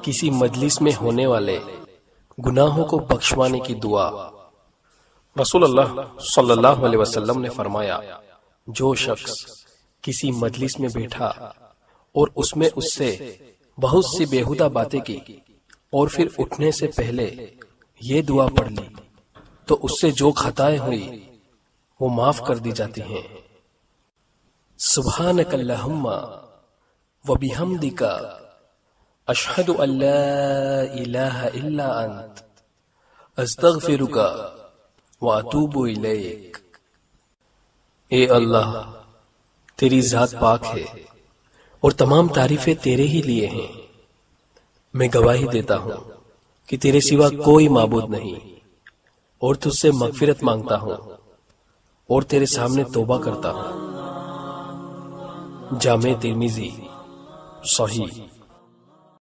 کسی مجلس میں ہونے والے گناہوں کو بخشوانے کی دعا۔ رسول اللہ صلی اللہ علیہ وسلم نے فرمایا، جو شخص کسی مجلس میں بیٹھا اور اس میں اس سے بہت سی بیہودہ باتیں کی اور پھر اٹھنے سے پہلے یہ دعا پڑھ لی تو اس سے جو خطائیں ہوئی وہ معاف کر دی جاتی ہیں۔ سبحانک اللہم وبحمدک اشہد ان لا الہ الا انت استغفرک واتوب الیک۔ اے اللہ، تیری ذات پاک ہے اور تمام تعریفیں تیرے ہی لیے ہیں۔ میں گواہی دیتا ہوں کہ تیرے سوا کوئی معبود نہیں اور تجھ سے مغفرت مانگتا ہوں اور تیرے سامنے توبہ کرتا ہوں۔ جامع ترمذی صحیح۔